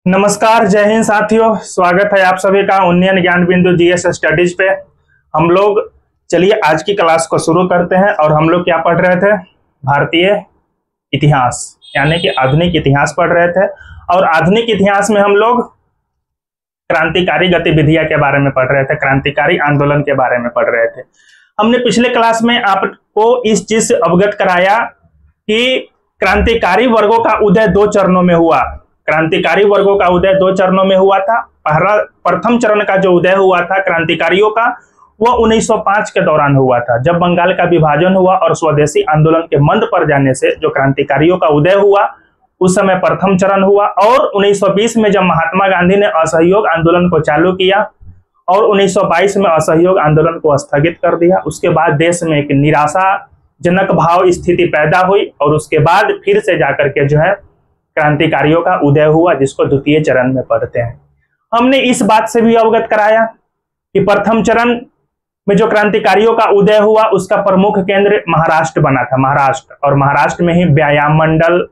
नमस्कार, जय हिंद साथियों। स्वागत है आप सभी का उन्नयन ज्ञान बिंदु जीएस स्टडीज पे। हम लोग चलिए आज की क्लास को शुरू करते हैं। और हम लोग क्या पढ़ रहे थे? भारतीय इतिहास यानी कि आधुनिक इतिहास पढ़ रहे थे। और आधुनिक इतिहास में हम लोग क्रांतिकारी गतिविधियां के बारे में पढ़ रहे थे, क्रांतिकारी आंदोलन के बारे में पढ़ रहे थे। हमने पिछले क्लास में आपको इस चीज से अवगत कराया कि क्रांतिकारी वर्गों का उदय दो चरणों में हुआ। क्रांतिकारी वर्गों का उदय दो चरणों में हुआ था। प्रथम चरण का जो उदय हुआ था क्रांतिकारियों का, वह 1905 के दौरान हुआ था, जब बंगाल का विभाजन हुआ और स्वदेशी आंदोलन के मंद पड़ जाने से जो क्रांतिकारियों का उदय हुआ, उस समय प्रथम चरण हुआ। और 1920 में जब महात्मा गांधी ने असहयोग आंदोलन को चालू किया और 1922 में असहयोग आंदोलन को स्थगित कर दिया, उसके बाद देश में एक निराशाजनक भाव स्थिति पैदा हुई और उसके बाद फिर से जाकर के जो है क्रांतिकारियों का उदय हुआ, जिसको द्वितीय चरण में पढ़ते हैं। हमने इस बात से भी अवगत कराया कि प्रथम चरण में जो क्रांतिकारियों का उदय हुआ उसका प्रमुख केंद्र महाराष्ट्र बना था, महाराष्ट्र। और महाराष्ट्र में ही व्यायाम मंडल,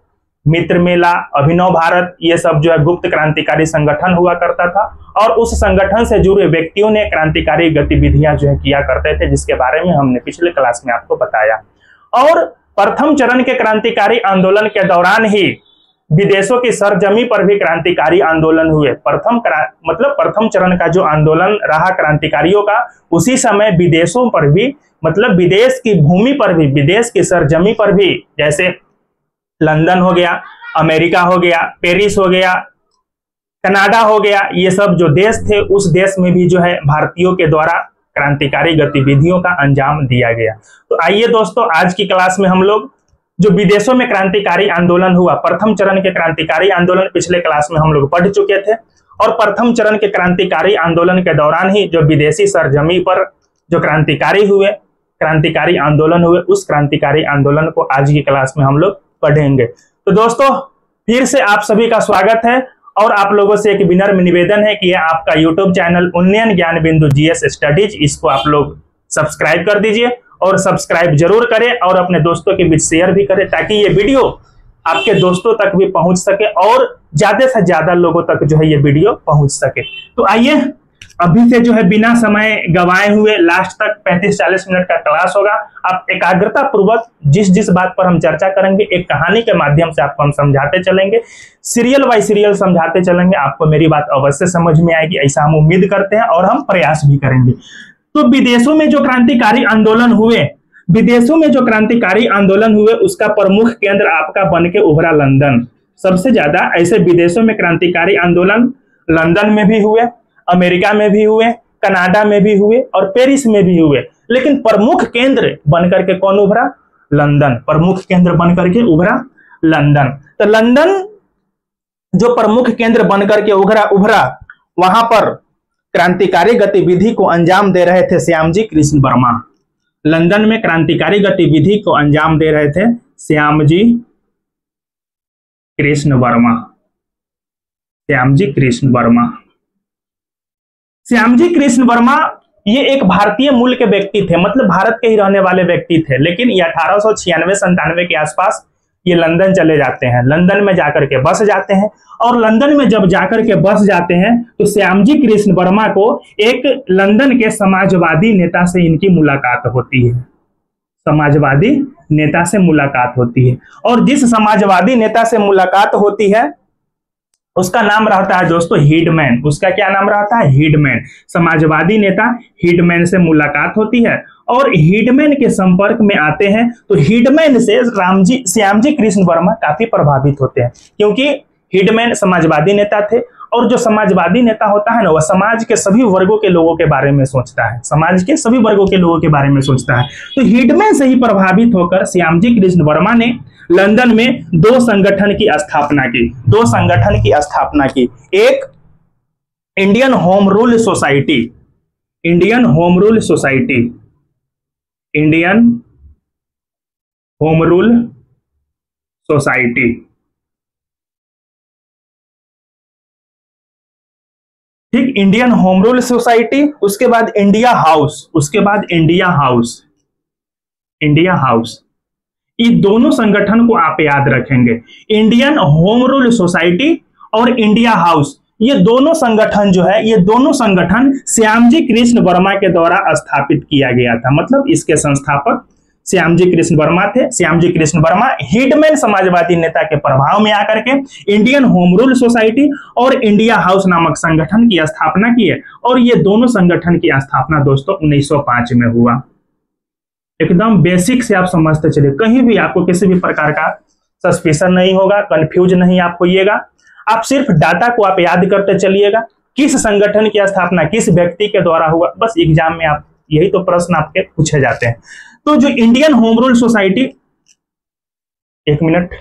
मित्र मेला, अभिनव भारत, ये सब जो है गुप्त क्रांतिकारी संगठन हुआ करता था। और उस संगठन से जुड़े व्यक्तियों ने क्रांतिकारी गतिविधियां जो है किया करते थे, जिसके बारे में हमने पिछले क्लास में आपको बताया। और प्रथम चरण के क्रांतिकारी आंदोलन के दौरान ही विदेशों की सरजमी पर भी क्रांतिकारी आंदोलन हुए। प्रथम चरण का जो आंदोलन रहा क्रांतिकारियों का, उसी समय विदेशों पर भी, मतलब विदेश की भूमि पर भी, विदेश की सरजमी पर भी, जैसे लंदन हो गया, अमेरिका हो गया, पेरिस हो गया, कनाडा हो गया, ये सब जो देश थे, उस देश में भी जो है भारतीयों के द्वारा क्रांतिकारी गतिविधियों का अंजाम दिया गया। तो आइए दोस्तों, आज की क्लास में हम लोग जो विदेशों में क्रांतिकारी आंदोलन हुआ, प्रथम चरण के क्रांतिकारी आंदोलन पिछले क्लास में हम लोग पढ़ चुके थे। और प्रथम चरण के क्रांतिकारी आंदोलन के दौरान ही जो विदेशी सरजमी पर जो क्रांतिकारी आंदोलन हुए, उस क्रांतिकारी आंदोलन को आज की क्लास में हम लोग पढ़ेंगे। तो दोस्तों, फिर से आप सभी का स्वागत है। और आप लोगों से एक विनम्र निवेदन है कि आपका यूट्यूब चैनल उन्नयन ज्ञान बिंदु जीएस स्टडीज, इसको आप लोग सब्सक्राइब कर दीजिए। और सब्सक्राइब जरूर करें और अपने दोस्तों के बीच शेयर भी करें, ताकि ये वीडियो आपके दोस्तों तक भी पहुंच सके और ज्यादा से ज्यादा लोगों तक जो है ये वीडियो पहुंच सके। तो आइए अभी से जो है बिना समय गवाए हुए लास्ट तक 35-40 मिनट का क्लास होगा। आप एकाग्रता पूर्वक जिस बात पर हम चर्चा करेंगे, एक कहानी के माध्यम से आपको हम समझाते चलेंगे, सीरियल बाय सीरियल समझाते चलेंगे। आपको मेरी बात अवश्य समझ में आएगी, ऐसा हम उम्मीद करते हैं और हम प्रयास भी करेंगे। तो विदेशों में जो क्रांतिकारी आंदोलन हुए, उसका प्रमुख केंद्र आपका बन के उभरा लंदन। सबसे ज्यादा ऐसे विदेशों में क्रांतिकारी आंदोलन लंदन में भी हुए, अमेरिका में भी हुए, कनाडा में भी हुए और पेरिस में भी हुए। लेकिन प्रमुख केंद्र बनकर के कौन उभरा? लंदन। प्रमुख केंद्र बनकर के उभरा लंदन। तो लंदन जो प्रमुख केंद्र बनकर के उभरा, वहां पर क्रांतिकारी गतिविधि को अंजाम दे रहे थे श्यामजी कृष्ण वर्मा। लंदन में क्रांतिकारी गतिविधि को अंजाम दे रहे थे श्यामजी कृष्ण वर्मा। श्यामजी कृष्ण वर्मा ये एक भारतीय मूल के व्यक्ति थे, मतलब भारत के ही रहने वाले व्यक्ति थे। लेकिन ये 1896-97 के आसपास ये लंदन चले जाते हैं। लंदन में जाकर के बस जाते हैं। और लंदन में जब जाकर के बस जाते हैं तो श्यामजी कृष्ण वर्मा को एक लंदन के समाजवादी नेता से इनकी मुलाकात होती है। समाजवादी नेता से मुलाकात होती है। और जिस समाजवादी नेता से मुलाकात होती है उसका नाम रहता है दोस्तों हिडमैन। उसका क्या नाम रहता है? हिडमैन। समाजवादी नेता हिडमैन से मुलाकात होती है और हिडमैन के संपर्क में आते हैं। तो हिडमैन से श्यामजी कृष्ण वर्मा काफी प्रभावित होते हैं, क्योंकि हिडमैन समाजवादी नेता थे। और जो समाजवादी नेता होता है ना, वह समाज के सभी वर्गों के लोगों के बारे में सोचता है, समाज के सभी वर्गों के लोगों के बारे में सोचता है। तो हिडमैन से ही प्रभावित होकर श्यामजी कृष्ण वर्मा ने लंदन में दो संगठन की स्थापना की। एक इंडियन होम रूल सोसाइटी, ठीक, इंडियन होम रूल सोसाइटी। उसके बाद इंडिया हाउस। ये दोनों संगठन को आप याद रखेंगे, इंडियन होम रूल सोसाइटी और इंडिया हाउस, ये दोनों संगठन जो है, ये दोनों संगठन श्यामजी कृष्ण वर्मा के द्वारा स्थापित किया गया था। मतलब इसके संस्थापक श्यामजी कृष्ण वर्मा थे। श्यामजी कृष्ण वर्मा हिटमैन समाजवादी नेता के प्रभाव में आकर के इंडियन होम रूल सोसाइटी और इंडिया हाउस नामक संगठन की स्थापना की है। और ये दोनों संगठन की स्थापना दोस्तों 1905 में हुआ। एकदम बेसिक से आप समझते चलिए, कहीं भी आपको किसी भी प्रकार का सस्पिशन नहीं होगा, कंफ्यूज नहीं आप होइएगा। आप सिर्फ डाटा को आप याद करते चलिएगा, किस संगठन की स्थापना किस व्यक्ति के द्वारा हुआ, बस एग्जाम में आप यही तो प्रश्न आपके पूछे जाते हैं। तो जो इंडियन होम रूल सोसाइटी, एक मिनट,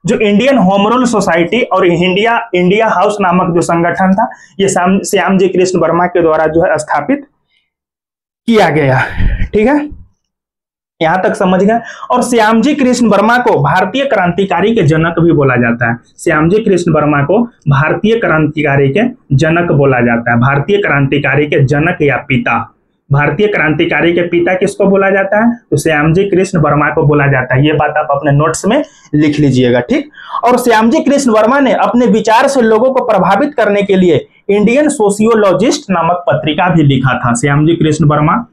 जो इंडियन होम रूल सोसाइटी और इंडिया हाउस नामक जो संगठन था, ये श्यामजी कृष्ण वर्मा के द्वारा जो है स्थापित किया गया। ठीक है, यहां तक समझ गए। और श्यामजी कृष्ण वर्मा को भारतीय क्रांतिकारी के जनक भी बोला जाता है। श्यामजी कृष्ण वर्मा को भारतीय क्रांतिकारी के जनक बोला जाता है। भारतीय क्रांतिकारी के जनक या पिता, भारतीय क्रांतिकारी के पिता किसको बोला जाता है? तो श्यामजी कृष्ण वर्मा को बोला जाता है। ये बात आप अपने नोट्स में लिख लीजिएगा, ठीक। और श्यामजी कृष्ण वर्मा ने अपने विचार से लोगों को प्रभावित करने के लिए इंडियन सोशियोलॉजिस्ट नामक पत्रिका भी लिखा था। Shyamji Krishna Verma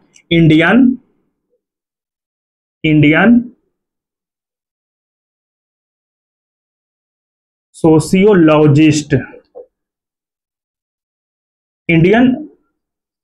Indian sociologist, Indian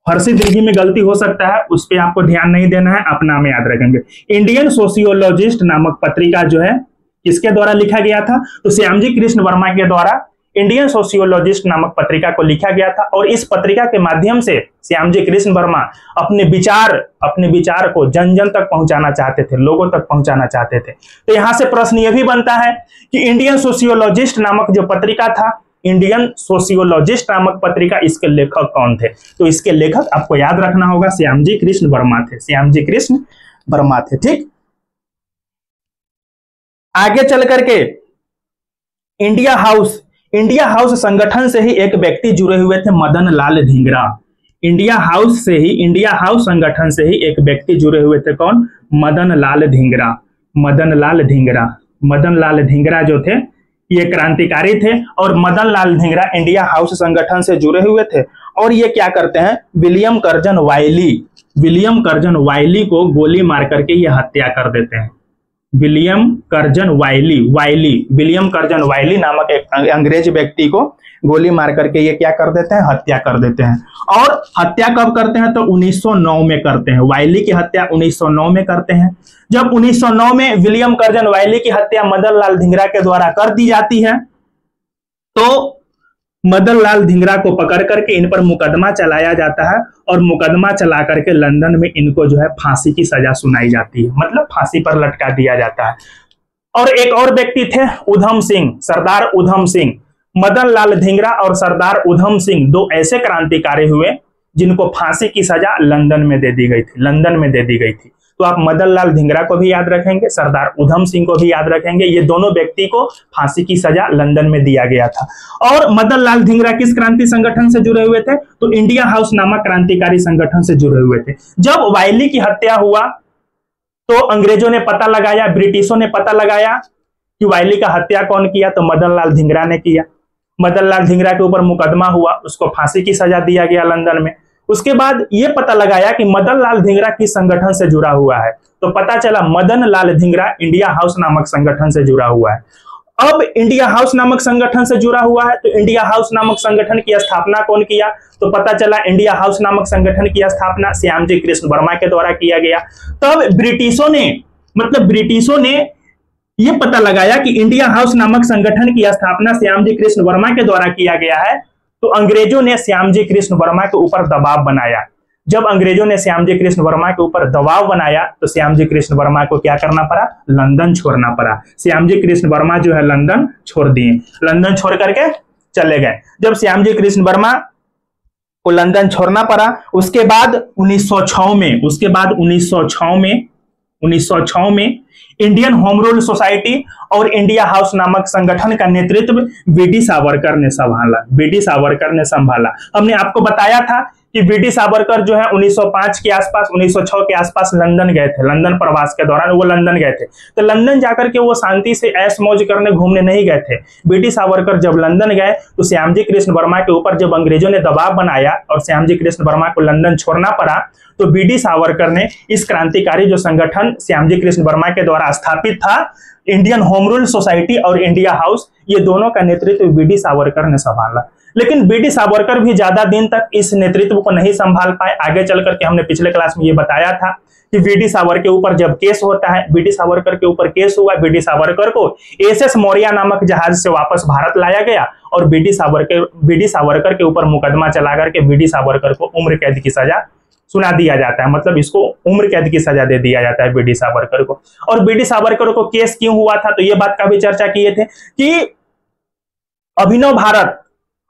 फर्सी दीर्घी में गलती हो सकता है, उस पर आपको ध्यान नहीं देना है, अपना में याद रखेंगे। इंडियन सोशियोलॉजिस्ट नामक पत्रिका जो है किसके द्वारा लिखा गया था? तो श्यामजी कृष्ण वर्मा के द्वारा इंडियन सोशियोलॉजिस्ट नामक पत्रिका को लिखा गया था। और इस पत्रिका के माध्यम से श्यामजी कृष्ण वर्मा अपने विचार को जन जन तक पहुंचाना चाहते थे, लोगों तक पहुंचाना चाहते थे। तो यहां से प्रश्न यह भी बनता है कि इंडियन सोशियोलॉजिस्ट नामक जो पत्रिका था, इंडियन सोशियोलॉजिस्ट नामक पत्रिका, इसके लेखक कौन थे? तो इसके लेखक आपको याद रखना होगा, श्यामजी कृष्ण वर्मा थे। श्यामजी कृष्ण वर्मा थे, ठीक। आगे चल करके इंडिया हाउस संगठन से ही एक व्यक्ति जुड़े हुए थे, मदन लाल धिंगरा। इंडिया हाउस संगठन से ही एक व्यक्ति जुड़े हुए थे, कौन? मदन लाल धिंगरा जो थे ये क्रांतिकारी थे। और मदन लाल धिंगरा इंडिया हाउस संगठन से जुड़े हुए थे। और ये क्या करते हैं? विलियम कर्जन वाइली को गोली मार करके ये हत्या कर देते हैं। विलियम कर्जन वाइली नामक एक अंग्रेज व्यक्ति को गोली मार करके ये क्या कर देते हैं? हत्या कर देते हैं। और हत्या कब करते हैं? तो 1909 में करते हैं। वाइली की हत्या 1909 में करते हैं। जब 1909 में विलियम कर्जन वाइली की हत्या मदन लाल धिंगरा के द्वारा कर दी जाती है, तो मदन लाल धिंगरा को पकड़ करके इन पर मुकदमा चलाया जाता है। और मुकदमा चला करके लंदन में इनको जो है फांसी की सजा सुनाई जाती है, मतलब फांसी पर लटका दिया जाता है। और एक और व्यक्ति थे उधम सिंह, सरदार उधम सिंह। मदन लाल धिंगरा और सरदार उधम सिंह दो ऐसे क्रांतिकारी हुए जिनको फांसी की सजा लंदन में दे दी गई थी। तो आप मदन लाल धिंगरा को भी याद रखेंगे, सरदार उधम सिंह को भी याद रखेंगे। ये दोनों व्यक्ति को फांसी की सजा लंदन में दिया गया था। और मदन लाल धिंगरा किस क्रांति संगठन से जुड़े हुए थे? तो इंडिया हाउस नामक क्रांतिकारी संगठन से जुड़े हुए थे। जब वाइली की हत्या हुआ तो अंग्रेजों ने पता लगाया, ब्रिटिशों ने पता लगाया कि वाइली का हत्या कौन किया, तो मदन लाल धिंगरा ने किया। मदन लाल धिंगरा के ऊपर मुकदमा हुआ, उसको फांसी की सजा दिया गया लंदन में। उसके बाद ये पता लगाया कि मदन लाल धिंगरा किस संगठन से जुड़ा हुआ है, तो पता चला मदन लाल धिंगरा इंडिया हाउस नामक संगठन से जुड़ा हुआ है। अब इंडिया हाउस नामक संगठन से जुड़ा हुआ है, तो इंडिया हाउस नामक संगठन की स्थापना कौन किया? तो पता चला इंडिया हाउस नामक संगठन की स्थापना श्यामजी कृष्ण वर्मा के द्वारा किया गया। तब ब्रिटिशों ने ये पता लगाया कि इंडिया हाउस नामक संगठन की स्थापना श्यामजी कृष्ण वर्मा के द्वारा किया गया है, तो अंग्रेजों ने श्यामजी कृष्ण वर्मा के ऊपर दबाव बनाया। जब अंग्रेजों ने श्यामजी कृष्ण वर्मा के ऊपर दबाव बनाया तो श्यामजी कृष्ण वर्मा को क्या करना पड़ा? लंदन छोड़ना पड़ा। श्यामजी कृष्ण वर्मा जो है लंदन छोड़ दिए, लंदन छोड़ करके चले गए। जब श्यामजी कृष्ण वर्मा को लंदन छोड़ना पड़ा, उसके बाद 1906 में 1906 में इंडियन होम रूल सोसाइटी और इंडिया हाउस नामक संगठन का नेतृत्व बीडी सावरकर ने संभाला। बीडी सावरकर ने संभाला। हमने आपको बताया था कि बीडी सावरकर जो है 1905 के आसपास 1906 के आसपास लंदन गए थे। लंदन प्रवास के दौरान वो लंदन गए थे। तो लंदन जाकर के वो शांति से ऐश मौज करने घूमने नहीं गए थे। बीडी सावरकर जब लंदन गए तो श्यामजी कृष्ण वर्मा के ऊपर जब अंग्रेजों ने दबाव बनाया और श्यामजी कृष्ण वर्मा को लंदन छोड़ना पड़ा, तो बीडी सावरकर ने इस क्रांतिकारी जो संगठन श्यामजी कृष्ण वर्मा के द्वारा स्थापित था, इंडियन होम रूल सोसाइटी और इंडिया हाउस, ये दोनों का नेतृत्व बीडी सावरकर ने संभाला। लेकिन बीडी सावरकर भी ज्यादा दिन तक इस नेतृत्व को नहीं संभाल पाए। आगे चल करके हमने पिछले क्लास में ये बताया था कि बीडी सावरकर के ऊपर जब केस होता है, बीडी सावरकर के ऊपर केस हुआ, बीडी सावरकर को एसएस मौर्य नामक जहाज से वापस भारत लाया गया और बीडी सावरकर के ऊपर मुकदमा चला करके बीडी सावरकर को उम्र कैद की सजा सुना दिया जाता है। मतलब इसको उम्र कैद की सजा दे दिया जाता है बीडी सावरकर को। और बीडी सावरकर को केस क्यों हुआ था, तो ये बात का भी चर्चा किए थे कि अभिनव भारत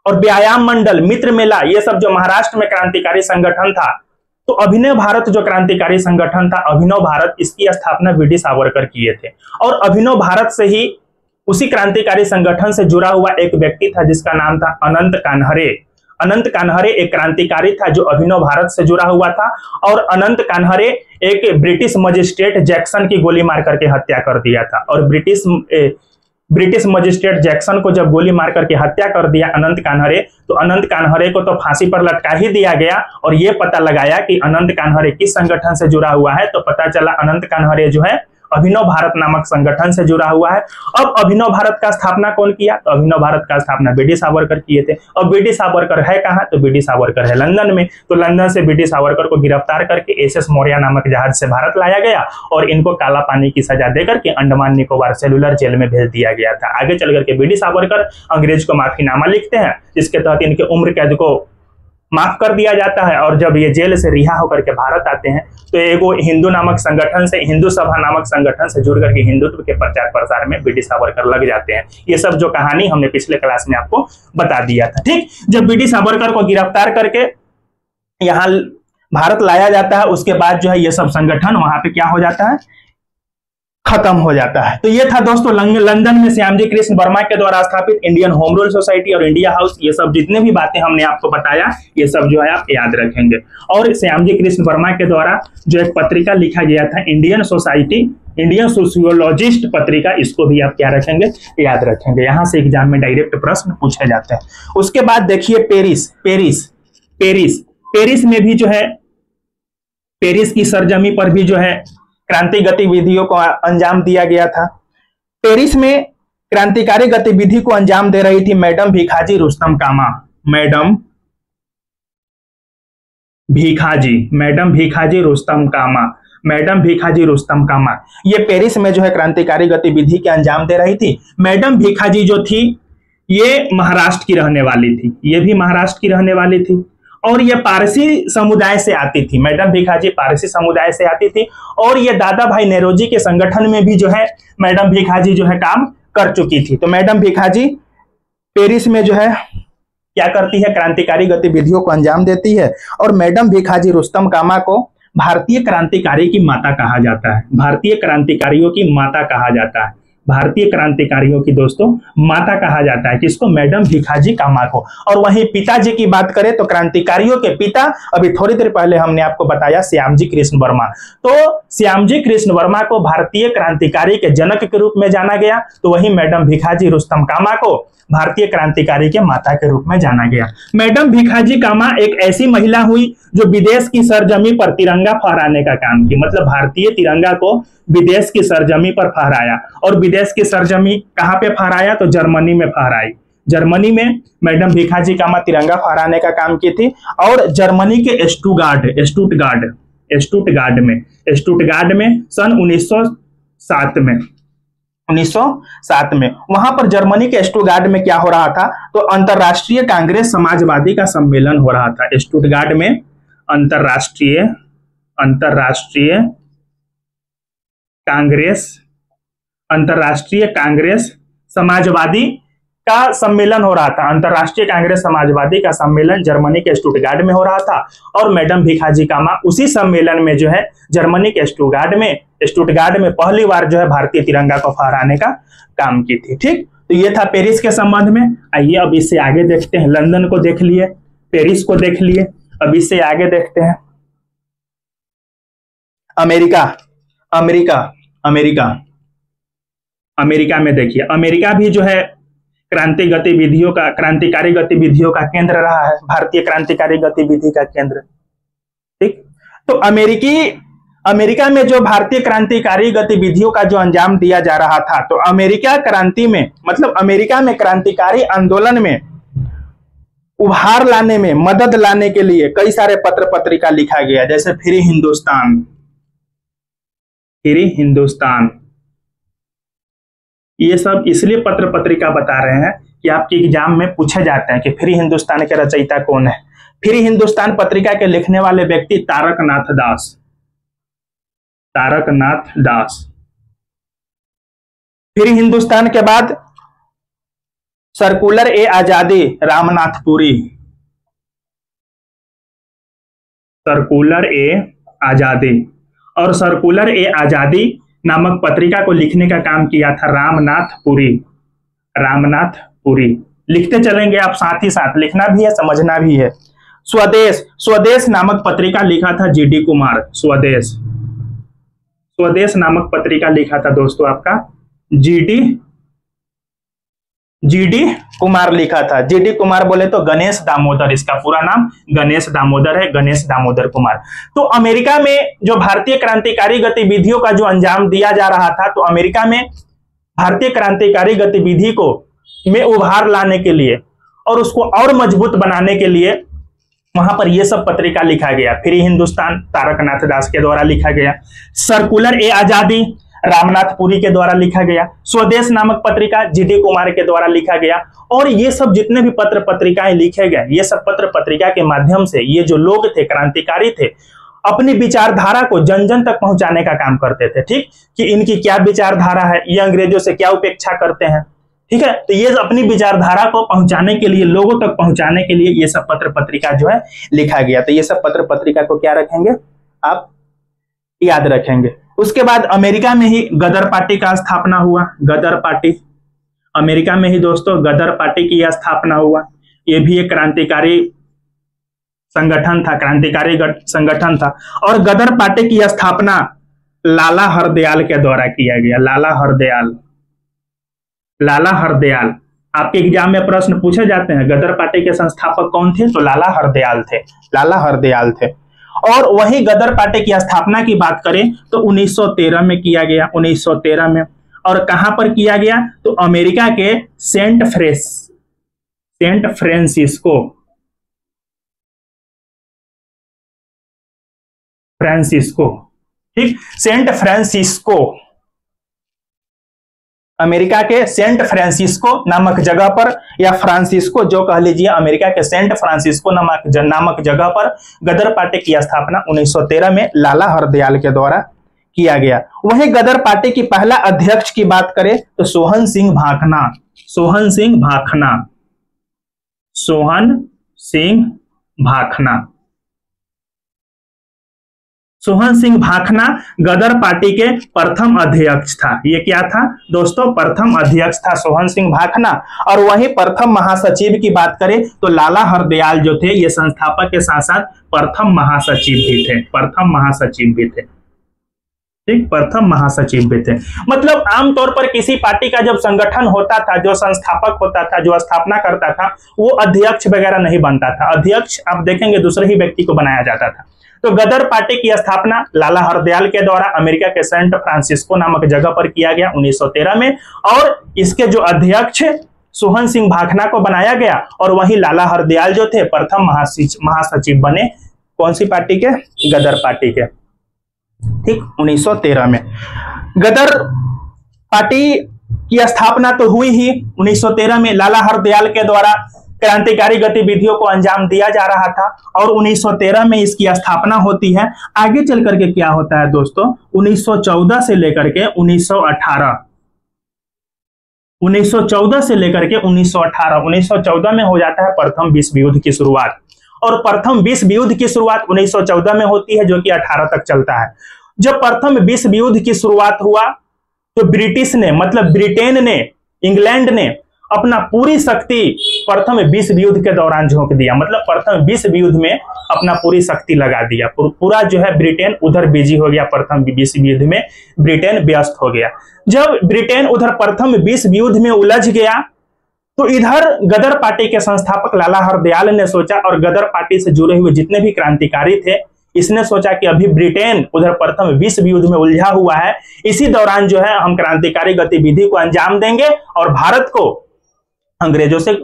और व्यायाम मंडल, मित्र मेला, ये सब जो महाराष्ट्र में क्रांतिकारी संगठन था, तो अभिनव भारत जो क्रांतिकारी संगठन था, अभिनव भारत, इसकी स्थापना बीडी सावरकर किए थे। और अभिनव भारत से ही उसी क्रांतिकारी संगठन से जुड़ा हुआ एक व्यक्ति था जिसका नाम था अनंत कान्हरे। अनंत कान्हरे एक क्रांतिकारी था जो अभिनव भारत से जुड़ा हुआ था। और अनंत कान्हरे एक ब्रिटिश मजिस्ट्रेट जैक्सन की गोली मार करके हत्या कर दिया था। और ब्रिटिश मजिस्ट्रेट जैक्सन को जब गोली मार करके हत्या कर दिया अनंत कान्हरे, तो अनंत कान्हरे को तो फांसी पर लटका ही दिया गया। और ये पता लगाया कि अनंत कान्हरे किस संगठन से जुड़ा हुआ है, तो पता चला अनंत कान्हरे जो है अभिनव भारत नामक संगठन से जुड़ा हुआ है। अब अभिनव भारत का स्थापना कौन किया, तो अभिनव भारत का स्थापना बीडी सावरकर किए थे। और बीडी सावरकर है कहाँ, तो बीडी सावरकर है लंदन में। तो लंदन से बीडी सावरकर को गिरफ्तार करके एसएस मौर्य नामक जहाज से भारत लाया गया और इनको काला पानी की सजा देकर के अंडमान निकोबार सेलुलर जेल में भेज दिया गया था। आगे चल करके बीडी सावरकर अंग्रेज को माफीनामा लिखते हैं, जिसके तहत इनके उम्र कैद को माफ कर दिया जाता है। और जब ये जेल से रिहा होकर के भारत आते हैं तो एगो हिंदू नामक संगठन से, हिंदू सभा नामक संगठन से जुड़ करके हिंदुत्व के प्रचार प्रसार में बीडी सावरकर लग जाते हैं। ये सब जो कहानी हमने पिछले क्लास में आपको बता दिया था। ठीक, जब बीडी सावरकर को गिरफ्तार करके यहाँ भारत लाया जाता है, उसके बाद जो है ये सब संगठन वहां पे क्या हो जाता है, खत्म हो जाता है। तो ये था दोस्तों लंदन में श्यामजी कृष्ण वर्मा के द्वारा स्थापित इंडियन होम रूल सोसाइटी और इंडिया हाउस। ये सब जितने भी बातें हमने आपको बताया, ये सब जो है आप याद रखेंगे। और श्यामजी कृष्ण वर्मा के द्वारा जो एक पत्रिका लिखा गया था इंडियन सोसाइटी, इंडियन सोशियोलॉजिस्ट पत्रिका, इसको भी आप क्या रखेंगे, याद रखेंगे। यहां से एग्जाम में डायरेक्ट प्रश्न पूछे जाते हैं। उसके बाद देखिए पेरिस में भी जो है, पेरिस की सरजमी पर भी जो है क्रांति गतिविधियों को अंजाम दिया गया था। पेरिस में क्रांतिकारी गतिविधि को अंजाम दे रही थी मैडम भीखाजी रुस्तम कामा। मैडम भीखाजी रुस्तम कामा ये पेरिस में जो है क्रांतिकारी गतिविधि के अंजाम दे रही थी। मैडम भीखाजी जो थी ये महाराष्ट्र की रहने वाली थी, ये भी महाराष्ट्र की रहने वाली थी और ये पारसी समुदाय से आती थी। मैडम भीखाजी पारसी समुदाय से आती थी और ये दादा भाई नेरोजी के संगठन में भी जो है मैडम भीखाजी जो है काम कर चुकी थी। तो मैडम भीखाजी पेरिस में जो है क्या करती है, क्रांतिकारी गतिविधियों को अंजाम देती है। और मैडम भीखाजी रुस्तम कामा को भारतीय क्रांतिकारी की माता कहा जाता है। भारतीय क्रांतिकारियों की माता कहा जाता है। भारतीय क्रांतिकारियों की दोस्तों माता कहा जाता है किसको, मैडम भीखाजी कामा को। और वहीं पिताजी की बात करें तो क्रांतिकारियों के पिता, अभी थोड़ी देर पहले हमने आपको बताया श्यामजी कृष्ण वर्मा। तो श्यामजी कृष्ण वर्मा को भारतीय क्रांतिकारी के जनक के रूप में जाना गया, तो वहीं मैडम भीखाजी रुस्तम कामा को भारतीय क्रांतिकारी के माता के रूप में जाना गया। मैडम भीखाजी कामा एक ऐसी महिला हुई जो विदेश की सरजमी पर तिरंगा फहराने का काम की, मतलब भारतीय तिरंगा को विदेश की सरजमी पर फहराया। और विदेश की सरजमी कहाँ पे फहराया, तो जर्मनी में फहराई। जर्मनी में मैडम भीखाजी कामा तिरंगा फहराने का काम की थी। और जर्मनी के स्टुटगार्ड में सन 1907 में वहां पर जर्मनी के स्टुटगार्ड में क्या हो रहा था, तो अंतरराष्ट्रीय कांग्रेस समाजवादी का सम्मेलन हो रहा था। स्टुटगार्ड में अंतरराष्ट्रीय कांग्रेस समाजवादी का सम्मेलन हो रहा था, अंतरराष्ट्रीय कांग्रेस समाजवादी का सम्मेलन जर्मनी के स्टुटगार्ट में हो रहा था। और मैडम भिखाजी कामा उसी सम्मेलन में जो है जर्मनी के स्टुटगार्ट में पहली बार जो है भारतीय तिरंगा को फहराने का काम की थी। ठीक, तो ये था पेरिस के संबंध में। आइए अब इससे आगे देखते हैं। लंदन को देख लिए, पेरिस को देख लिए, अब इससे आगे देखते हैं अमेरिका। अमेरिका अमेरिका अमेरिका में देखिए, अमेरिका भी जो है क्रांतिकारी गतिविधियों का केंद्र रहा है, भारतीय क्रांतिकारी गतिविधि का केंद्र। ठीक, तो अमेरिका में जो भारतीय क्रांतिकारी गतिविधियों का जो अंजाम दिया जा रहा था, तो अमेरिका क्रांति में मतलब अमेरिका में क्रांतिकारी आंदोलन में उभार लाने में मदद लाने के लिए कई सारे पत्र पत्रिका लिखा गया, जैसे फ्री हिंदुस्तान। ये सब इसलिए पत्र पत्रिका बता रहे हैं कि आपके एग्जाम में पूछे जाते हैं कि फ्री हिंदुस्तान के रचयिता कौन है। फ्री हिंदुस्तान पत्रिका के लिखने वाले व्यक्ति तारक नाथ दास। फ्री हिंदुस्तान के बाद सर्कुलर ए आजादी रामनाथपुरी। सर्कुलर ए आजादी और सर्कुलर ए आजादी नामक पत्रिका को लिखने का काम किया था रामनाथपुरी। लिखते चलेंगे आप, साथ ही साथ लिखना भी है, समझना भी है। स्वदेश नामक पत्रिका लिखा था जीडी कुमार। स्वदेश नामक पत्रिका लिखा था दोस्तों आपका जीडी कुमार लिखा था। जीडी कुमार बोले तो गणेश दामोदर, इसका पूरा नाम गणेश दामोदर है, गणेश दामोदर कुमार। तो अमेरिका में जो भारतीय क्रांतिकारी गतिविधियों का जो अंजाम दिया जा रहा था, तो अमेरिका में भारतीय क्रांतिकारी गतिविधि को में उभार लाने के लिए और उसको और मजबूत बनाने के लिए वहां पर यह सब पत्रिका लिखा गया। फ्री हिंदुस्तान तारकनाथ दास के द्वारा लिखा गया, सर्कुलर ए आजादी रामनाथपुरी के द्वारा लिखा गया, स्वदेश नामक पत्रिका जीडी कुमार के द्वारा लिखा गया। और ये सब जितने भी पत्र पत्रिकाएं लिखे गए, ये सब पत्र पत्रिका के माध्यम से ये जो लोग थे, क्रांतिकारी थे, अपनी विचारधारा को जन जन तक पहुंचाने का काम करते थे। ठीक, कि इनकी क्या विचारधारा है, ये अंग्रेजों से क्या उपेक्षा करते हैं। ठीक है, तो ये अपनी विचारधारा को पहुंचाने के लिए, लोगों तक पहुंचाने के लिए ये सब पत्र पत्रिका जो है लिखा गया। तो ये सब पत्र पत्रिका को क्या रखेंगे, आप याद रखेंगे। उसके बाद अमेरिका में ही गदर पार्टी का स्थापना हुआ। गदर पार्टी अमेरिका में ही दोस्तों गदर पार्टी की स्थापना हुआ। ये भी एक क्रांतिकारी संगठन था, और गदर पार्टी की स्थापना लाला हरदयाल के द्वारा किया गया। लाला हरदयाल आपके एग्जाम में प्रश्न पूछे जाते हैं, गदर पार्टी के संस्थापक कौन थे, तो लाला हरदयाल थे। और वही गदर पार्टी की स्थापना की बात करें तो 1913 में किया गया, 1913 में। और कहां पर किया गया, तो अमेरिका के सेंट फ्रांसिस्को ठीक, सेंट फ्रांसिस्को, अमेरिका के सेंट फ्रांसिस्को नामक जगह पर, या फ्रांसिस्को जो कह लीजिए, अमेरिका के सेंट फ्रांसिस्को नामक जगह पर गदर पार्टी की स्थापना 1913 में लाला हरदयाल के द्वारा किया गया। वहीं गदर पार्टी की पहला अध्यक्ष की बात करें तो सोहन सिंह भाखना गदर पार्टी के प्रथम अध्यक्ष था। ये क्या था दोस्तों, प्रथम अध्यक्ष था सोहन सिंह भाखना। और वहीं प्रथम महासचिव की बात करें तो लाला हरदयाल जो थे, ये संस्थापक के साथ साथ प्रथम महासचिव भी थे। ठीक, प्रथम महासचिव भी थे। मतलब आमतौर पर किसी पार्टी का जब संगठन होता था, जो संस्थापक होता था, जो स्थापना करता था, वो अध्यक्ष वगैरह नहीं बनता था। अध्यक्ष आप देखेंगे दूसरे ही व्यक्ति को बनाया जाता था। तो गदर पार्टी की स्थापना लाला हरदयाल के द्वारा अमेरिका के सेंट फ्रांसिस्को नामक जगह पर किया गया 1913 में, और इसके जो अध्यक्ष सोहन सिंह भाखना को बनाया गया। और वहीं लाला हरदयाल जो थे प्रथम महासचिव बने, कौन सी पार्टी के, गदर पार्टी के। ठीक, 1913 में गदर पार्टी की स्थापना तो हुई ही 1913 में, लाला हरदयाल के द्वारा क्रांतिकारी गतिविधियों को अंजाम दिया जा रहा था, और 1913 में इसकी स्थापना होती है। आगे चल करके क्या होता है दोस्तों, 1914 से लेकर के 1918 1914 से लेकर के 1918, 1914 में हो जाता है प्रथम विश्व युद्ध की शुरुआत, और प्रथम विश्व युद्ध की शुरुआत 1914 में होती है, जो कि 18 तक चलता है। जब प्रथम विश्व युद्ध की शुरुआत हुआ तो ब्रिटिश ने, मतलब ब्रिटेन ने, इंग्लैंड ने अपना पूरी शक्ति प्रथम विश्व युद्ध के दौरान झोंक दिया। मतलब प्रथम विश्व युद्ध में अपना पूरी शक्ति लगा दिया। पूरा जो है ब्रिटेन उधर बिजी हो गया, प्रथम विश्व युद्ध में ब्रिटेन व्यस्त हो गया। जब ब्रिटेन उधर प्रथम विश्व युद्ध में उलझ गया तो इधर गदर पार्टी के संस्थापक लाला हरदयाल ने सोचा, और गदर पार्टी से जुड़े हुए जितने भी क्रांतिकारी थे, इसने सोचा कि अभी ब्रिटेन उधर प्रथम विश्व युद्ध में उलझा हुआ है, इसी दौरान जो है हम क्रांतिकारी गतिविधि को अंजाम देंगे और भारत को अंग्रेजों से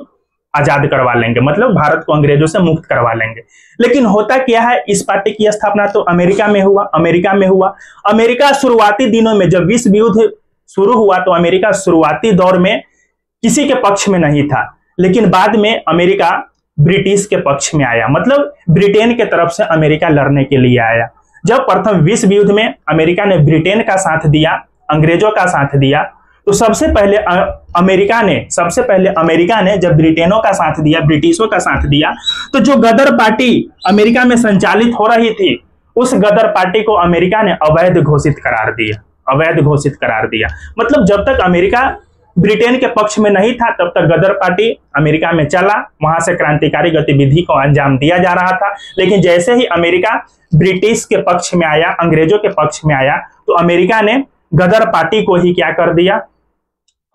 आजाद करवा लेंगे, मतलब भारत को अंग्रेजों से मुक्त करवा लेंगे। लेकिन होता क्या है, इस पार्टी की स्थापना तो अमेरिका में हुआ। अमेरिका शुरुआती दिनों में जब विश्व युद्ध शुरू हुआ तो अमेरिका शुरुआती दौर में किसी के पक्ष में नहीं था, लेकिन बाद में अमेरिका ब्रिटिश के पक्ष में आया, मतलब ब्रिटेन के तरफ से अमेरिका लड़ने के लिए आया। जब प्रथम विश्व युद्ध में अमेरिका ने ब्रिटेन का साथ दिया, अंग्रेजों का साथ दिया, तो सबसे पहले अमेरिका ने जब ब्रिटेनों का साथ दिया, ब्रिटिशों का साथ दिया, तो जो गदर पार्टी अमेरिका में संचालित हो रही थी, उस गदर पार्टी को अमेरिका ने अवैध घोषित करार दिया। मतलब जब तक अमेरिका ब्रिटेन के पक्ष में नहीं था, तब तक गदर पार्टी अमेरिका में चला, वहां से क्रांतिकारी गतिविधि को अंजाम दिया जा रहा था। लेकिन जैसे ही अमेरिका ब्रिटिश के पक्ष में आया, अंग्रेजों के पक्ष में आया, तो अमेरिका ने गदर पार्टी को ही क्या कर दिया,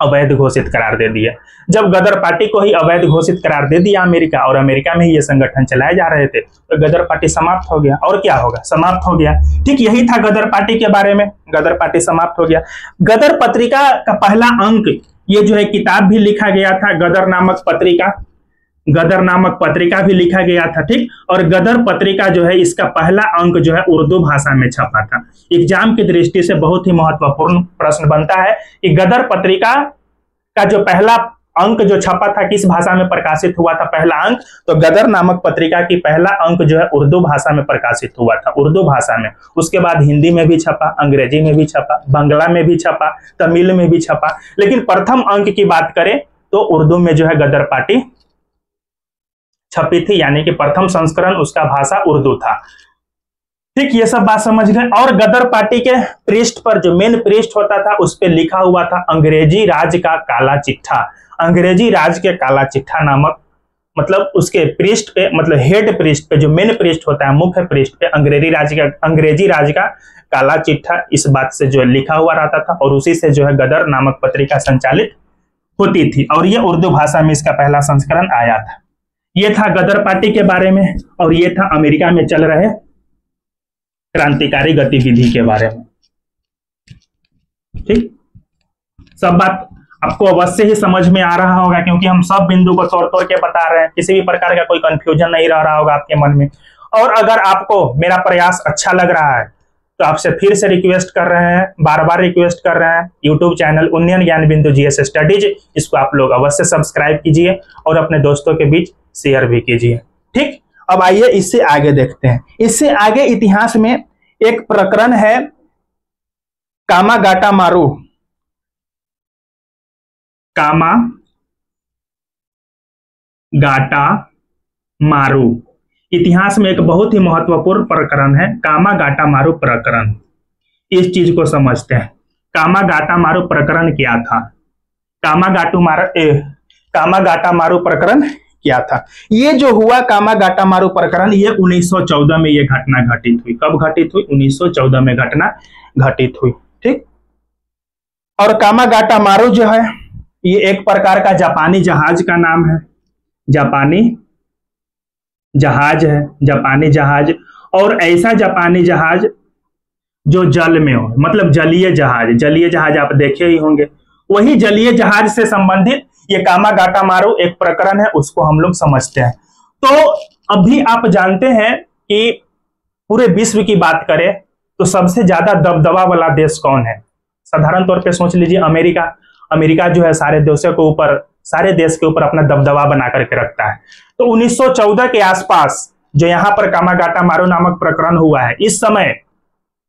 अवैध घोषित करार दे दिया। जब गदर पार्टी को ही अवैध घोषित करार दे दिया अमेरिका, और अमेरिका में ही ये संगठन चलाए जा रहे थे, तो गदर पार्टी समाप्त हो गया। और क्या होगा, समाप्त हो गया। ठीक यही था गदर पार्टी के बारे में, गदर पार्टी समाप्त हो गया। गदर पत्रिका का पहला अंक, ये जो है किताब भी लिखा गया था, गदर नामक पत्रिका भी लिखा गया था। ठीक, और गदर पत्रिका जो है, इसका पहला अंक जो है उर्दू भाषा में छपा था। एग्जाम की दृष्टि से बहुत ही महत्वपूर्ण प्रश्न बनता है कि गदर पत्रिका का जो पहला अंक जो छपा था, किस भाषा में प्रकाशित हुआ था पहला अंक, तो गदर नामक पत्रिका की पहला अंक जो है उर्दू भाषा में प्रकाशित हुआ था, उर्दू भाषा में। उसके बाद हिंदी में भी छपा, अंग्रेजी में भी छपा, बांग्ला में भी छपा, तमिल में भी छपा। लेकिन प्रथम अंक की बात करें तो उर्दू में जो है गदर पार्टी छपी थी, यानी कि प्रथम संस्करण उसका भाषा उर्दू था। ठीक, ये सब बात समझ गए। और गदर पार्टी के पृष्ठ पर, जो मेन पृष्ठ होता था, उस पे लिखा हुआ था अंग्रेजी राज का काला चिट्ठा। अंग्रेजी राज के काला चिट्ठा नामक, मतलब उसके पृष्ठ पे, मतलब हेड पृष्ठ पे, जो मेन पृष्ठ होता है, मुख्य पृष्ठ पे अंग्रेजी राज का काला चिट्ठा, इस बात से जो लिखा हुआ रहता था, और उसी से जो है गदर नामक पत्रिका संचालित होती थी। और ये उर्दू भाषा में इसका पहला संस्करण आया था। ये था गदर पार्टी के बारे में, और ये था अमेरिका में चल रहे क्रांतिकारी गतिविधि के बारे में। ठीक, सब बात आपको अवश्य ही समझ में आ रहा होगा, क्योंकि हम सब बिंदु को तोड़ तोड़ के बता रहे हैं, किसी भी प्रकार का कोई कंफ्यूजन नहीं रह रहा होगा आपके मन में। और अगर आपको मेरा प्रयास अच्छा लग रहा है तो आपसे फिर से रिक्वेस्ट कर रहे हैं, बार बार रिक्वेस्ट कर रहे हैं, यूट्यूब चैनल उन्नयन ज्ञान बिंदु जीएस स्टडीज, इसको आप लोग अवश्य सब्सक्राइब कीजिए और अपने दोस्तों के बीच शेयर भी कीजिए। ठीक, अब आइए इससे आगे देखते हैं। इससे आगे इतिहास में एक प्रकरण है कामागाटा मारू। कामागाटा मारू इतिहास में एक बहुत ही महत्वपूर्ण प्रकरण है, कामागाटा मारू प्रकरण। इस चीज को समझते हैं, कामागाटा मारू प्रकरण क्या था, कामागाटा मारू प्रकरण क्या था। ये जो हुआ कामागाटा मारू प्रकरण, ये 1914 में ये घटना घटित हुई। कब घटित हुई? 1914 में घटना घटित हुई। ठीक, और कामागाटा मारू जो है, ये एक प्रकार का जापानी जहाज का नाम है, जापानी जहाज है, जापानी जहाज। और ऐसा जापानी जहाज जो जल में हो, मतलब जलीय जहाज आप देखे ही होंगे, वही जलीय जहाज से संबंधित ये कामागाटा मारू एक प्रकरण है, उसको हम लोग समझते हैं। तो अभी आप जानते हैं कि पूरे विश्व की बात करें तो सबसे ज्यादा दबदबा वाला देश कौन है? साधारण तौर पे सोच लीजिए अमेरिका। अमेरिका जो है सारे देश के ऊपर अपना दबदबा बना करके रखता है। तो 1914 के आसपास जो यहाँ पर कामागाटा मारू नामक प्रकरण हुआ है, इस समय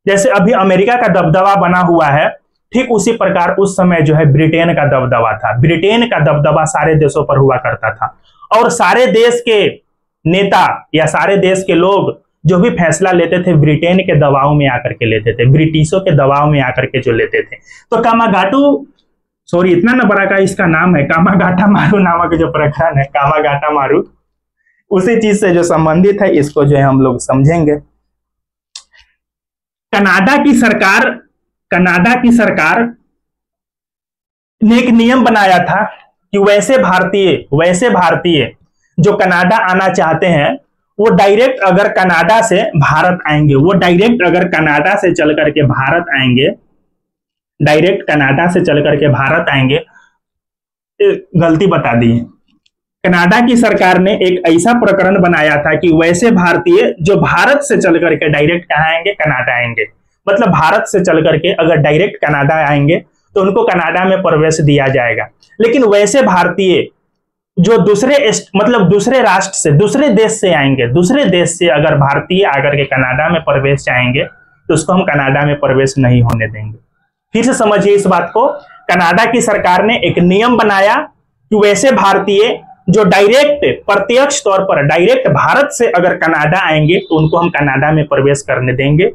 जैसे अभी अमेरिका का दबदबा बना हुआ है, ठीक उसी प्रकार उस समय जो है ब्रिटेन का दबदबा था। ब्रिटेन का दबदबा सारे देशों पर हुआ करता था और सारे देश के नेता या सारे देश के लोग जो भी फैसला लेते थे ब्रिटेन के दबाव में आकर के लेते थे, ब्रिटिशों के दबाव में आकर के जो लेते थे। तो कामागाटू, सॉरी इतना ना बड़ा का इसका नाम है, कामागाटा मारू नामक जो प्रकरण है, कामागाटा मारू, उसी चीज से जो संबंधित है, इसको जो है हम लोग समझेंगे। कनाडा की सरकार ने एक नियम बनाया था कि वैसे भारतीय जो कनाडा आना चाहते हैं वो डायरेक्ट अगर कनाडा से भारत आएंगे, वो डायरेक्ट अगर कनाडा से चल करके भारत आएंगे, डायरेक्ट कनाडा से चल करके भारत आएंगे, गलती बता दी। कनाडा की सरकार ने एक ऐसा प्रकरण बनाया था कि वैसे भारतीय जो भारत से चल करके डायरेक्ट कहाँ आएंगे, कनाडा आएंगे, मतलब भारत से चल करके अगर डायरेक्ट कनाडा आएंगे तो उनको कनाडा में प्रवेश दिया जाएगा। लेकिन वैसे भारतीय जो दूसरे राष्ट्र से, दूसरे देश से आएंगे, दूसरे देश से अगर भारतीय आकर के कनाडा में प्रवेश चाहेंगे तो उसको हम कनाडा में प्रवेश नहीं होने देंगे। फिर से समझिए इस बात को, कनाडा की सरकार ने एक नियम बनाया कि वैसे भारतीय जो डायरेक्ट प्रत्यक्ष तौर पर डायरेक्ट भारत से अगर कनाडा आएंगे तो उनको हम कनाडा में प्रवेश करने देंगे,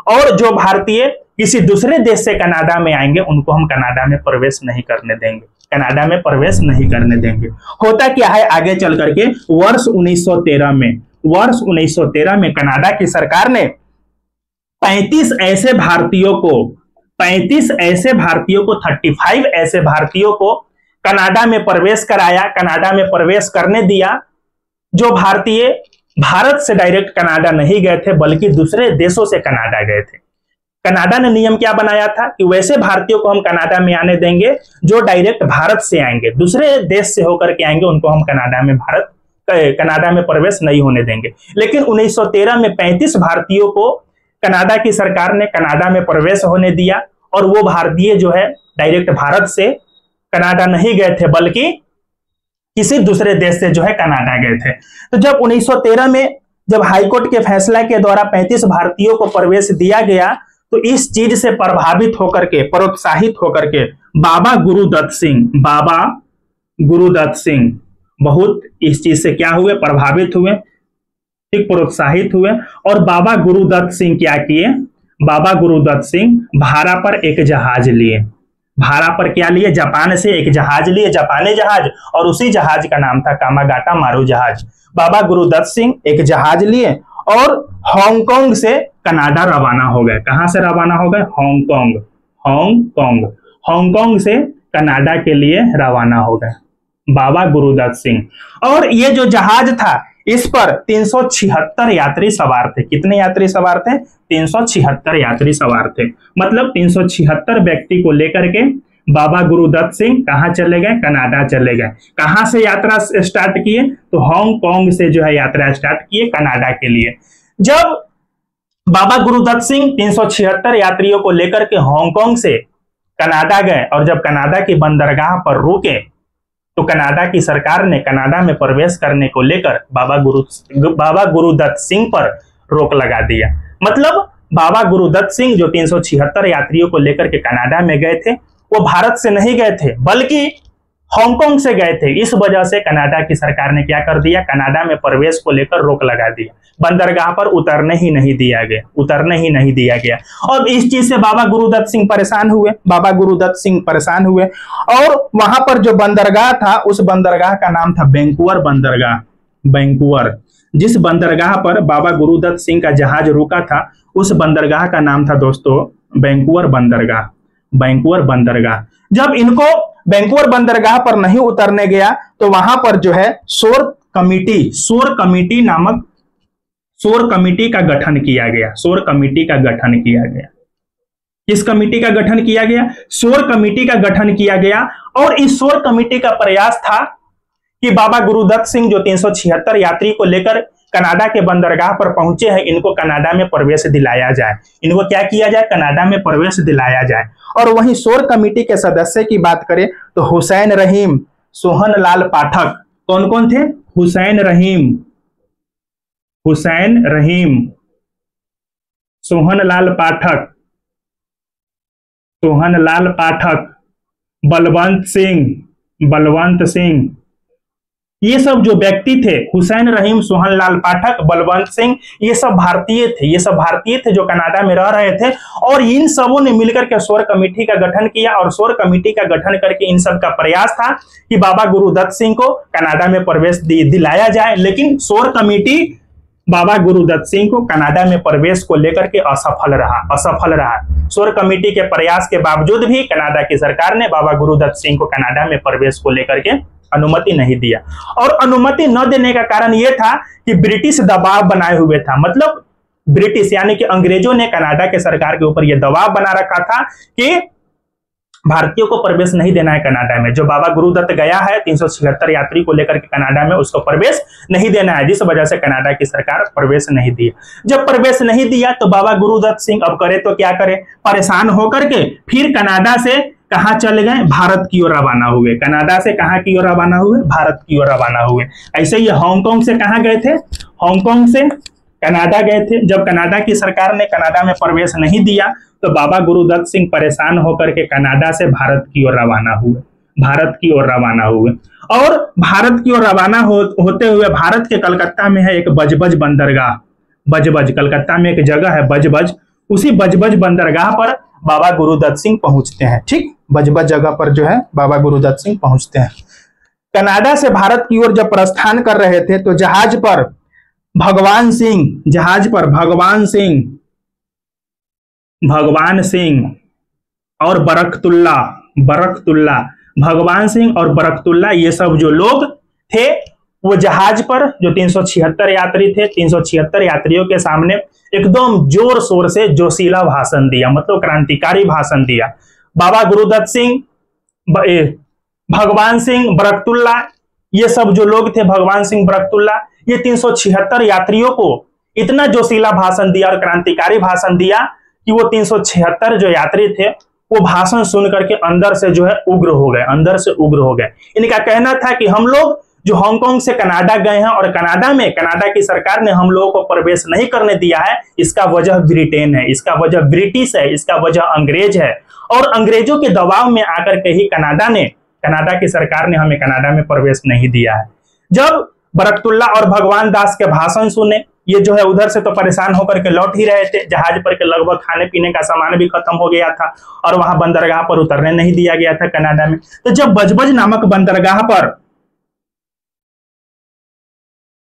और जो भारतीय किसी दूसरे देश से कनाडा में आएंगे उनको हम कनाडा में प्रवेश नहीं करने देंगे, कनाडा में प्रवेश नहीं करने देंगे। होता क्या है, आगे चल करके वर्ष 1913 में कनाडा की सरकार ने 35 ऐसे भारतीयों को 35 ऐसे भारतीयों को कनाडा में प्रवेश कराया, कनाडा में प्रवेश करने दिया, जो भारतीय भारत से डायरेक्ट कनाडा नहीं गए थे बल्कि दूसरे देशों से कनाडा गए थे। कनाडा ने नियम क्या बनाया था कि वैसे भारतीयों को हम कनाडा में आने देंगे जो डायरेक्ट भारत से आएंगे, दूसरे देश से होकर के आएंगे, उनको हम कनाडा में प्रवेश नहीं होने देंगे। लेकिन 1913 में 35 भारतीयों को कनाडा की सरकार ने कनाडा में प्रवेश होने दिया, और वो भारतीय जो है डायरेक्ट भारत से कनाडा नहीं गए थे बल्कि किसी दूसरे देश से जो है कनाडा गए थे। तो जब 1913 में जब हाईकोर्ट के फैसला के द्वारा 35 भारतीयों को प्रवेश दिया गया तो इस चीज से प्रभावित होकर के, प्रोत्साहित होकर के बाबा गुरुदत्त सिंह बहुत इस चीज से क्या हुए, प्रभावित हुए, ठीक, प्रोत्साहित हुए। और बाबा गुरुदत्त सिंह क्या किए, बाबा गुरुदत्त सिंह भाड़ा पर एक जहाज लिए, भाड़ा पर क्या लिए, जापान से एक जहाज लिए, जापानी जहाज, और उसी जहाज का नाम था कामागाटा मारू जहाज। बाबा गुरुदत्त सिंह एक जहाज लिए और हांगकांग से कनाडा रवाना हो गए। कहां से रवाना हो गए, हांगकांग से कनाडा के लिए रवाना हो गए बाबा गुरुदत्त सिंह। और ये जो जहाज था इस पर 376 यात्री सवार थे। कितने यात्री सवार थे, 376 यात्री सवार थे। मतलब 376 व्यक्ति को लेकर के बाबा गुरुदत्त सिंह कहां चले गए, कनाडा चले गए। कहां से यात्रा स्टार्ट किए, तो हांगकांग से जो है यात्रा स्टार्ट किए कनाडा के लिए। जब बाबा गुरुदत्त सिंह 376 यात्रियों को लेकर के हांगकांग से कनाडा गए और जब कनाडा की बंदरगाह पर रुके तो कनाडा की सरकार ने कनाडा में प्रवेश करने को लेकर बाबा गुरुदत्त सिंह पर रोक लगा दिया। मतलब बाबा गुरुदत्त सिंह जो 376 यात्रियों को लेकर के कनाडा में गए थे वो भारत से नहीं गए थे बल्कि हांगकांग से गए थे। इस वजह से कनाडा की सरकार ने क्या कर दिया, कनाडा में प्रवेश को लेकर रोक लगा दिया, बंदरगाह पर उतरने ही नहीं दिया गया। और इस चीज से बाबा गुरुदत्त सिंह परेशान हुए और वहां पर जो बंदरगाह था उस बंदरगाह का नाम था बैंकुवर। जिस बंदरगाह पर बाबा गुरुदत्त सिंह का जहाज रुका था उस बंदरगाह का नाम था दोस्तों बैंकुवर बंदरगाह। जब इनको बैंकुवर बंदरगाह पर नहीं उतरने गया तो वहां पर जो है शोर कमेटी का गठन किया गया। किस कमेटी का गठन किया गया, शोर कमेटी का गठन किया गया। और इस शोर कमेटी का प्रयास था कि बाबा गुरुदत्त सिंह जो 376 यात्री को लेकर कनाडा के बंदरगाह पर पहुंचे हैं इनको कनाडा में प्रवेश दिलाया जाए। इनको क्या किया जाए, कनाडा में प्रवेश दिलाया जाए। और वहीं शोर कमेटी के सदस्य की बात करें तो हुसैन रहीम, सोहनलाल पाठक, कौन कौन थे, हुसैन रहीम, सोहनलाल पाठक, सोहनलाल पाठक, बलवंत सिंह, ये सब जो व्यक्ति थे, हुसैन रहीम, सोहनलाल पाठक, बलवंत सिंह, ये सब भारतीय थे जो कनाडा में रह रहे थे। और इन सबों ने मिलकर के शोर कमेटी का गठन किया और शोर कमेटी का गठन करके इन सब का प्रयास था कि बाबा गुरुदत्त सिंह को कनाडा में प्रवेश दिलाया जाए। लेकिन शोर कमेटी बाबा गुरुदत्त सिंह को कनाडा में प्रवेश को लेकर के असफल रहा। शोर कमेटी के प्रयास के बावजूद भी कनाडा की सरकार ने बाबा गुरुदत्त सिंह को कनाडा में प्रवेश को लेकर के अनुमति नहीं दिया। और अनुमति न देने का कारण यह था कि ब्रिटिश दबाव बनाए हुए था। मतलब ब्रिटिश यानी कि अंग्रेजों ने कनाडा के सरकार के ऊपर यह दबाव बना रखा था कि भारतीयों को प्रवेश नहीं देना है कनाडा में। जो बाबा गुरुदत्त गया है 376 यात्री को लेकर के कनाडा में, उसको प्रवेश नहीं देना है, जिस वजह से कनाडा की सरकार प्रवेश नहीं दी। जब प्रवेश नहीं दिया तो बाबा गुरुदत्त सिंह अब करे तो क्या करे, परेशान होकर के फिर कनाडा से कहां चले गए, भारत की ओर रवाना हुए। कनाडा से कहां की ओर रवाना हुए, भारत की ओर रवाना हुए। ऐसे ही हांगकांग से कहां गए थे, हांगकांग से कनाडा गए थे। जब कनाडा की सरकार ने कनाडा में प्रवेश नहीं दिया तो बाबा गुरुदत्त सिंह परेशान होकर के कनाडा से भारत की ओर रवाना हुए। और भारत की ओर रवाना होते हुए भारत के कलकत्ता में है एक बजबज बंदरगाह, कलकत्ता में एक जगह है बजबज, उसी बजबज बंदरगाह पर बाबा गुरुदत्त सिंह पहुंचते हैं। ठीक, बजबज जगह पर जो है बाबा गुरुदत्त सिंह पहुंचते हैं। कनाडा से भारत की ओर जब प्रस्थान कर रहे थे तो जहाज पर भगवान सिंह और बरकतुल्ला, भगवान सिंह और बरकतुल्ला, ये सब जो लोग थे वो जहाज पर जो 376 यात्री थे, 376 यात्रियों के सामने एकदम जोर शोर से जोशीला भाषण दिया, मतलब क्रांतिकारी भाषण दिया। बाबा गुरुदत्त सिंह, भगवान सिंह, बरकतुल्ला, ये सब जो लोग थे, भगवान सिंह, बरकतुल्ला, ये 376 यात्रियों को इतना जोशीला भाषण दिया और क्रांतिकारी भाषण दिया कि वो 376 जो यात्री थे वो भाषण सुन करके अंदर से जो है उग्र हो गए। इनका कहना था कि हम लोग जो हांगकांग से कनाडा गए हैं और कनाडा की सरकार ने हम लोगों को प्रवेश नहीं करने दिया है, इसका वजह ब्रिटेन है, इसका वजह ब्रिटिश है, इसका वजह अंग्रेज है। और अंग्रेजों के दबाव में आकर के ही कनाडा की सरकार ने हमें कनाडा में प्रवेश नहीं दिया है। जब बरकतुल्ला और भगवान दास के भाषण सुने, ये जो है उधर से तो परेशान होकर के लौट ही रहे थे। जहाज पर के लगभग खाने पीने का सामान भी खत्म हो गया था और वहां बंदरगाह पर उतरने नहीं दिया गया था कनाडा में। तो जब बजबज नामक बंदरगाह पर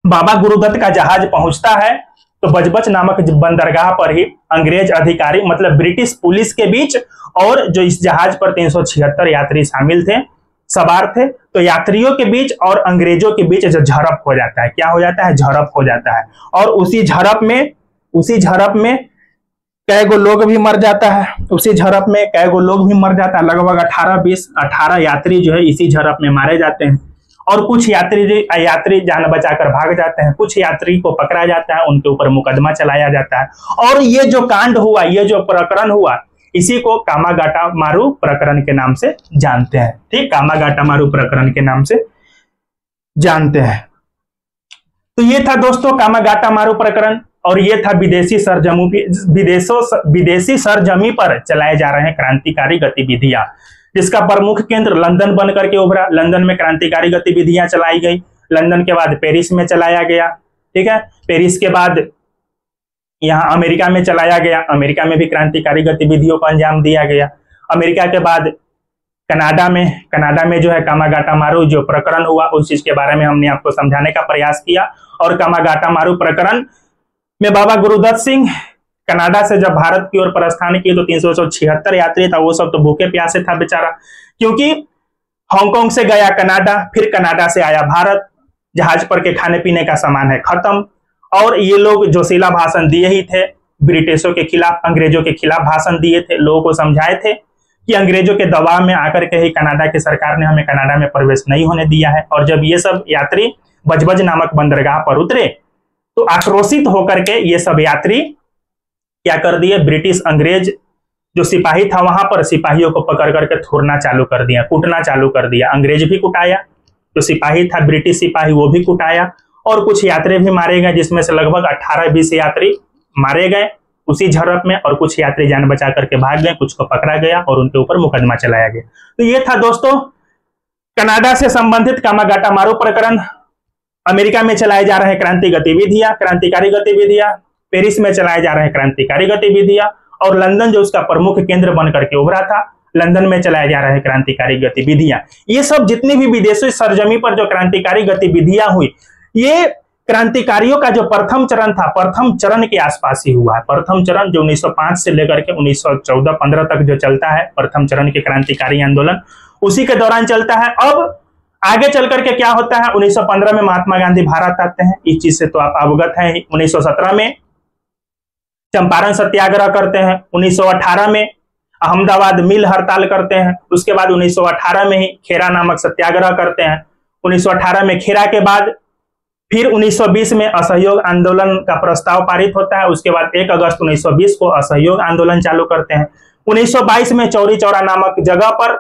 बाबा गुरुदत्त का जहाज पहुंचता है तो बजबज नामक बंदरगाह पर ही अंग्रेज अधिकारी, मतलब ब्रिटिश पुलिस के बीच और जो इस जहाज पर 376 यात्री शामिल थे, सवार थे, तो यात्रियों के बीच और अंग्रेजों के बीच जो झड़प हो जाता है, क्या हो जाता है, झड़प हो जाता है। और उसी झड़प में कई गो लोग भी मर जाता है, लगभग 18 यात्री जो है इसी झड़प में मारे जाते हैं। और कुछ यात्री जान बचाकर भाग जाते हैं, कुछ यात्री को पकड़ा जाता है, उनके ऊपर मुकदमा चलाया जाता है। और ये जो कांड हुआ, ये जो प्रकरण हुआ, इसी को कामागाटामारू प्रकरण के नाम से जानते हैं। ठीक, कामागाटामारू प्रकरण के नाम से जानते हैं। तो ये था दोस्तों कामागाटामारू प्रकरण, और ये था विदेशी सरजमी पर चलाए जा रहे हैं क्रांतिकारी गतिविधियां, जिसका प्रमुख केंद्र लंदन बन करके उभरा। लंदन में क्रांतिकारी गतिविधियां चलाई गई। लंदन के बाद पेरिस में चलाया गया। ठीक है, पेरिस के बाद यहाँ अमेरिका में चलाया गया। अमेरिका में भी क्रांतिकारी गतिविधियों को अंजाम दिया गया। अमेरिका के बाद कनाडा में जो है कामागाटामारू जो प्रकरण हुआ, उस चीज के बारे में हमने आपको समझाने का प्रयास किया। और कामागाटामारू प्रकरण में बाबा गुरुदत्त सिंह कनाडा से जब भारत की ओर प्रस्थान किए तो 376 यात्री था, वो सब तो भूखे प्यासे था बेचारा, क्योंकि हांगकांग से गया कनाडा, फिर कनाडा से आया भारत, जहाज पर के खाने पीने का सामान है खत्म। और ये लोग जोशीला भाषण दिए ही थे, ब्रिटिशों के खिलाफ, अंग्रेजों के खिलाफ भाषण दिए थे, लोगों को समझाए थे कि अंग्रेजों के दबाव में आकर के ही कनाडा की सरकार ने हमें कनाडा में प्रवेश नहीं होने दिया है। और जब ये सब यात्री बजबज नामक बंदरगाह पर उतरे तो आक्रोशित होकर के ये सब यात्री क्या कर दिए, ब्रिटिश अंग्रेज जो सिपाही था वहां पर, सिपाहियों को पकड़ करके थोड़ना चालू कर दिया, कूटना चालू कर दिया। अंग्रेज भी कुटाया, जो सिपाही था ब्रिटिश सिपाही वो भी कुटाया, और कुछ यात्री भी मारे गए, जिसमें से लगभग 18-20 यात्री मारे गए। उसी झड़प में, और कुछ यात्री जान बचा करके भाग गए, कुछ को पकड़ा गया और उनके ऊपर मुकदमा चलाया गया। तो ये था दोस्तों कनाडा से संबंधित कामागाटा मारू प्रकरण। अमेरिका में चलाए जा रहे क्रांतिकारी गतिविधियां, पेरिस में चलाए जा रहे क्रांतिकारी गतिविधियां, और लंदन जो उसका प्रमुख केंद्र बन करके उभरा था, लंदन में चलाए जा रहे क्रांतिकारी गतिविधियां। ये सब जितनी भी विदेशी सरजमी पर जो क्रांतिकारी गतिविधियां हुई, ये क्रांतिकारियों का जो प्रथम चरण था, प्रथम चरण के आसपास ही हुआ है। प्रथम चरण जो 1905 से लेकर के 1914-15 तक जो चलता है, प्रथम चरण के क्रांतिकारी आंदोलन उसी के दौरान चलता है। अब आगे चल करके क्या होता है, 1915 में महात्मा गांधी भारत आते हैं, इस चीज से तो आप अवगत हैं। 1917 में चंपारण सत्याग्रह करते हैं, 1918 में अहमदाबाद मिल हड़ताल करते हैं, उसके बाद 1918 में ही खेरा नामक सत्याग्रह करते हैं। 1918 में खेरा के बाद फिर 1920 में असहयोग आंदोलन का प्रस्ताव पारित होता है। उसके बाद 1 अगस्त 1920 को असहयोग आंदोलन चालू करते हैं। 1922 में चौरी चौरा नामक जगह पर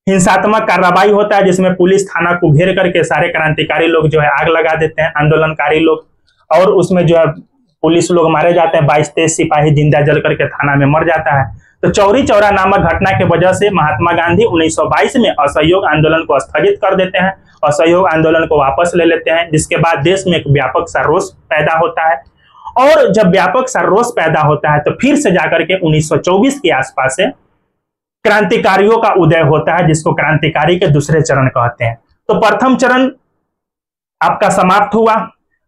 हिंसात्मक कार्रवाई होता है, जिसमें पुलिस थाना को घेर करके सारे क्रांतिकारी लोग जो है आग लगा देते हैं, आंदोलनकारी लोग, और उसमें जो है पुलिस लोग मारे जाते हैं। 22-23 सिपाही जिंदा जल करके थाना में मर जाता है। तो चौरी चौरा नामक घटना की वजह से महात्मा गांधी 1922 में असहयोग आंदोलन को स्थगित कर देते हैं, असहयोग आंदोलन को वापस ले लेते हैं, जिसके बाद देश में एक व्यापक सा रोष पैदा होता है। और जब व्यापक सा रोष पैदा होता है तो फिर से जाकर के 1924 के आसपास से क्रांतिकारियों का उदय होता है, जिसको क्रांतिकारी के दूसरे चरण कहते हैं। तो प्रथम चरण आपका समाप्त हुआ।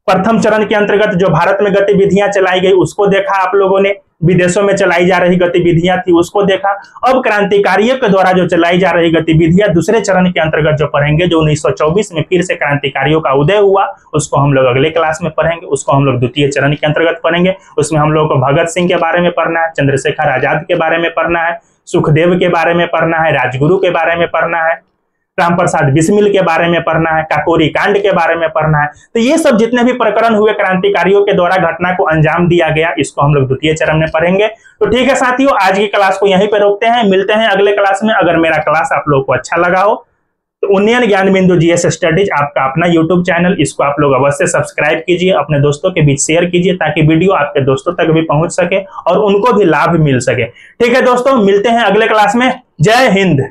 प्रथम चरण के अंतर्गत जो भारत में गतिविधियां चलाई गई उसको देखा आप लोगों ने, विदेशों में चलाई जा रही गतिविधियां थी उसको देखा। अब क्रांतिकारियों के द्वारा जो चलाई जा रही गतिविधियां दूसरे चरण के अंतर्गत जो पढ़ेंगे, जो 1924 में फिर से क्रांतिकारियों का उदय हुआ, उसको हम लोग अगले क्लास में पढ़ेंगे। उसको हम लोग द्वितीय चरण के अंतर्गत पढ़ेंगे। उसमें हम लोग को भगत सिंह के बारे में पढ़ना है, चंद्रशेखर आजाद के बारे में पढ़ना है, सुखदेव के बारे में पढ़ना है, राजगुरु के बारे में पढ़ना है, राम प्रसाद बिस्मिल के बारे में पढ़ना है, काकोरी कांड के बारे में पढ़ना है। तो ये सब जितने भी प्रकरण हुए क्रांतिकारियों के द्वारा घटना को अंजाम दिया गया, इसको हम लोग द्वितीय चरण में पढ़ेंगे। तो ठीक है साथियों, आज की क्लास को यहीं पे रोकते हैं, मिलते हैं अगले क्लास में। अगर मेरा क्लास आप लोगों को अच्छा लगा हो तो उन्नयन ज्ञान बिंदु जीएस स्टडीज आपका अपना यूट्यूब चैनल, इसको आप लोग अवश्य सब्सक्राइब कीजिए, अपने दोस्तों के बीच शेयर कीजिए, ताकि वीडियो आपके दोस्तों तक भी पहुंच सके और उनको भी लाभ मिल सके। ठीक है दोस्तों, मिलते हैं अगले क्लास में। जय हिंद।